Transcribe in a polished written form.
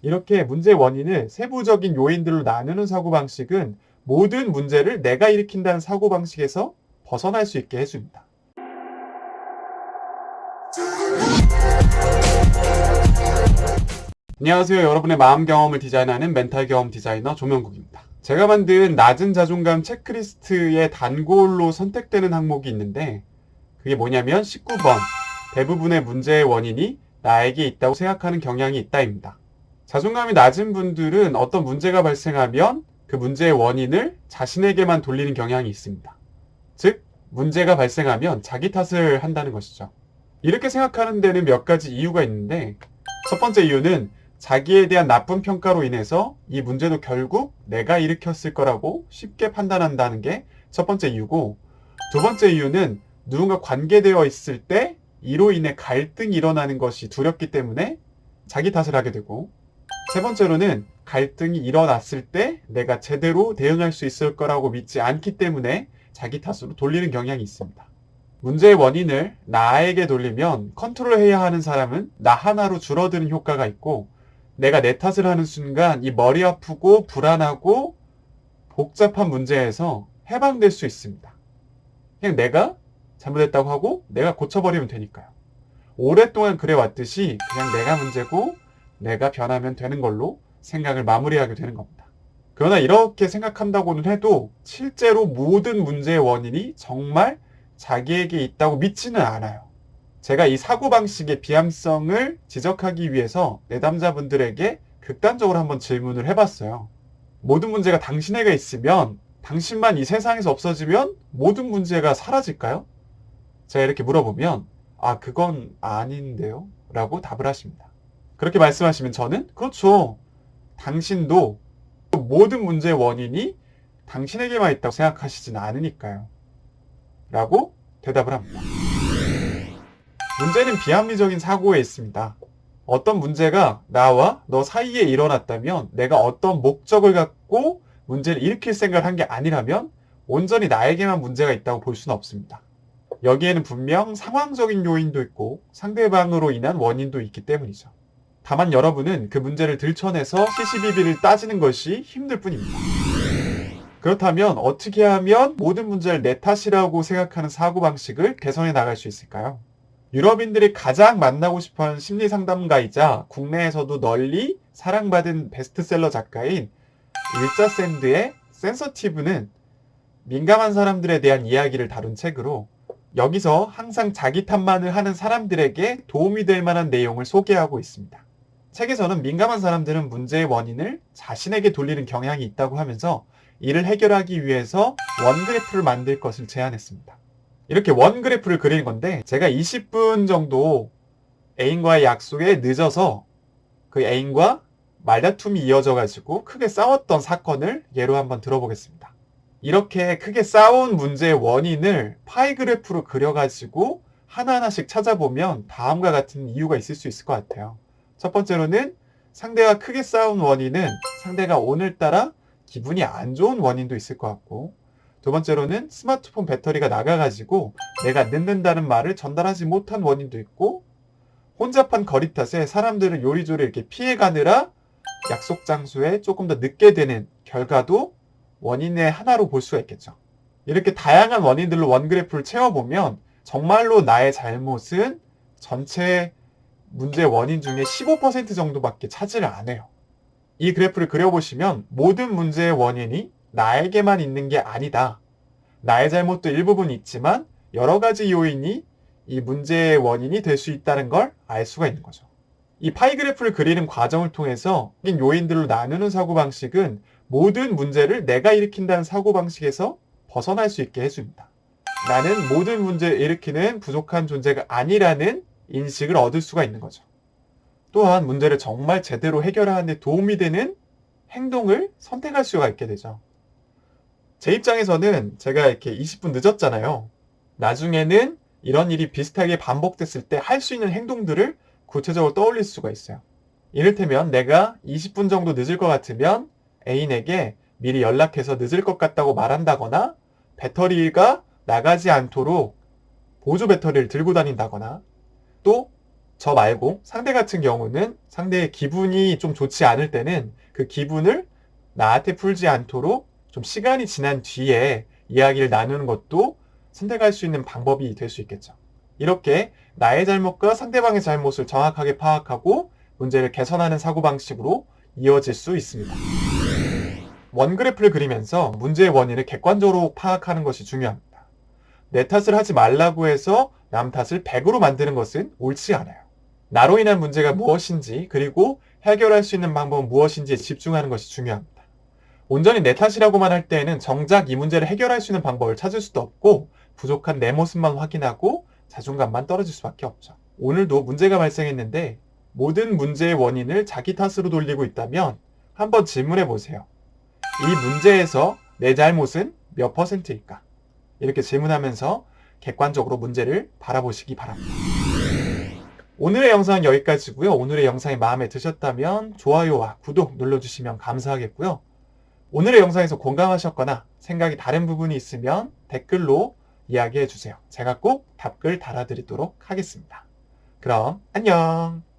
이렇게 문제의 원인을 세부적인 요인들로 나누는 사고방식은 모든 문제를 내가 일으킨다는 사고방식에서 벗어날 수 있게 해줍니다. 안녕하세요. 여러분의 마음 경험을 디자인하는 멘탈 경험 디자이너 조명국입니다. 제가 만든 낮은 자존감 체크리스트의 단골로 선택되는 항목이 있는데 그게 뭐냐면 19번 대부분의 문제의 원인이 나에게 있다고 생각하는 경향이 있다입니다. 자존감이 낮은 분들은 어떤 문제가 발생하면 그 문제의 원인을 자신에게만 돌리는 경향이 있습니다. 즉, 문제가 발생하면 자기 탓을 한다는 것이죠. 이렇게 생각하는 데는 몇 가지 이유가 있는데 첫 번째 이유는 자기에 대한 나쁜 평가로 인해서 이 문제도 결국 내가 일으켰을 거라고 쉽게 판단한다는 게 첫 번째 이유고, 두 번째 이유는 누군가 관계되어 있을 때 이로 인해 갈등이 일어나는 것이 두렵기 때문에 자기 탓을 하게 되고, 세 번째로는 갈등이 일어났을 때 내가 제대로 대응할 수 있을 거라고 믿지 않기 때문에 자기 탓으로 돌리는 경향이 있습니다. 문제의 원인을 나에게 돌리면 컨트롤해야 하는 사람은 나 하나로 줄어드는 효과가 있고, 내가 내 탓을 하는 순간 이 머리 아프고 불안하고 복잡한 문제에서 해방될 수 있습니다. 그냥 내가 잘못했다고 하고 내가 고쳐버리면 되니까요. 오랫동안 그래왔듯이 그냥 내가 문제고 내가 변하면 되는 걸로 생각을 마무리하게 되는 겁니다. 그러나 이렇게 생각한다고는 해도 실제로 모든 문제의 원인이 정말 자기에게 있다고 믿지는 않아요. 제가 이 사고방식의 비암성을 지적하기 위해서 내담자분들에게 극단적으로 한번 질문을 해봤어요. 모든 문제가 당신에게 있으면 당신만 이 세상에서 없어지면 모든 문제가 사라질까요? 제가 이렇게 물어보면 그건 아닌데요? 라고 답을 하십니다. 그렇게 말씀하시면 저는 그렇죠. 당신도 모든 문제의 원인이 당신에게만 있다고 생각하시진 않으니까요. 라고 대답을 합니다. 문제는 비합리적인 사고에 있습니다. 어떤 문제가 나와 너 사이에 일어났다면 내가 어떤 목적을 갖고 문제를 일으킬 생각을 한 게 아니라면 온전히 나에게만 문제가 있다고 볼 수는 없습니다. 여기에는 분명 상황적인 요인도 있고 상대방으로 인한 원인도 있기 때문이죠. 다만 여러분은 그 문제를 들춰내서 시시비비를 따지는 것이 힘들 뿐입니다. 그렇다면 어떻게 하면 모든 문제를 내 탓이라고 생각하는 사고방식을 개선해 나갈 수 있을까요? 유럽인들이 가장 만나고 싶어하는 심리상담가이자 국내에서도 널리 사랑받은 베스트셀러 작가인 일자 샌드의 센서티브는 민감한 사람들에 대한 이야기를 다룬 책으로 여기서 항상 자기 탓만을 하는 사람들에게 도움이 될 만한 내용을 소개하고 있습니다. 책에서는 민감한 사람들은 문제의 원인을 자신에게 돌리는 경향이 있다고 하면서 이를 해결하기 위해서 원그래프를 만들 것을 제안했습니다. 이렇게 원그래프를 그리는 건데 제가 20분 정도 애인과의 약속에 늦어서 그 애인과 말다툼이 이어져 가지고 크게 싸웠던 사건을 예로 한번 들어보겠습니다. 이렇게 크게 싸운 문제의 원인을 파이 그래프로 그려가지고 하나하나씩 찾아보면 다음과 같은 이유가 있을 수 있을 것 같아요. 첫 번째로는 상대와 크게 싸운 원인은 상대가 오늘따라 기분이 안 좋은 원인도 있을 것 같고, 두 번째로는 스마트폰 배터리가 나가가지고 내가 늦는다는 말을 전달하지 못한 원인도 있고, 혼잡한 거리 탓에 사람들은 요리조리 이렇게 피해가느라 약속 장소에 조금 더 늦게 되는 결과도 원인의 하나로 볼 수가 있겠죠. 이렇게 다양한 원인들로 원그래프를 채워보면 정말로 나의 잘못은 전체 문제의 원인 중에 15% 정도밖에 차지를 안 해요. 이 그래프를 그려보시면 모든 문제의 원인이 나에게만 있는 게 아니다. 나의 잘못도 일부분 있지만 여러 가지 요인이 이 문제의 원인이 될 수 있다는 걸 알 수가 있는 거죠. 이 파이 그래프를 그리는 과정을 통해서 요인들로 나누는 사고방식은 모든 문제를 내가 일으킨다는 사고방식에서 벗어날 수 있게 해줍니다. 나는 모든 문제를 일으키는 부족한 존재가 아니라는 인식을 얻을 수가 있는 거죠. 또한 문제를 정말 제대로 해결하는 데 도움이 되는 행동을 선택할 수가 있게 되죠. 제 입장에서는 제가 이렇게 20분 늦었잖아요. 나중에는 이런 일이 비슷하게 반복됐을 때 할 수 있는 행동들을 구체적으로 떠올릴 수가 있어요. 이를테면 내가 20분 정도 늦을 것 같으면 애인에게 미리 연락해서 늦을 것 같다고 말한다거나 배터리가 나가지 않도록 보조 배터리를 들고 다닌다거나 또 저 말고 상대 같은 경우는 상대의 기분이 좀 좋지 않을 때는 그 기분을 나한테 풀지 않도록 좀 시간이 지난 뒤에 이야기를 나누는 것도 선택할 수 있는 방법이 될 수 있겠죠. 이렇게 나의 잘못과 상대방의 잘못을 정확하게 파악하고 문제를 개선하는 사고방식으로 이어질 수 있습니다. 원그래프를 그리면서 문제의 원인을 객관적으로 파악하는 것이 중요합니다. 내 탓을 하지 말라고 해서 남 탓을 100으로 만드는 것은 옳지 않아요. 나로 인한 문제가 무엇인지 그리고 해결할 수 있는 방법은 무엇인지에 집중하는 것이 중요합니다. 온전히 내 탓이라고만 할 때에는 정작 이 문제를 해결할 수 있는 방법을 찾을 수도 없고 부족한 내 모습만 확인하고 자존감만 떨어질 수밖에 없죠. 오늘도 문제가 발생했는데 모든 문제의 원인을 자기 탓으로 돌리고 있다면 한번 질문해 보세요. 이 문제에서 내 잘못은 몇 %일까? 이렇게 질문하면서 객관적으로 문제를 바라보시기 바랍니다. 오늘의 영상은 여기까지고요. 오늘의 영상이 마음에 드셨다면 좋아요와 구독 눌러주시면 감사하겠고요. 오늘의 영상에서 공감하셨거나 생각이 다른 부분이 있으면 댓글로 이야기해 주세요. 제가 꼭 답글 달아드리도록 하겠습니다. 그럼 안녕!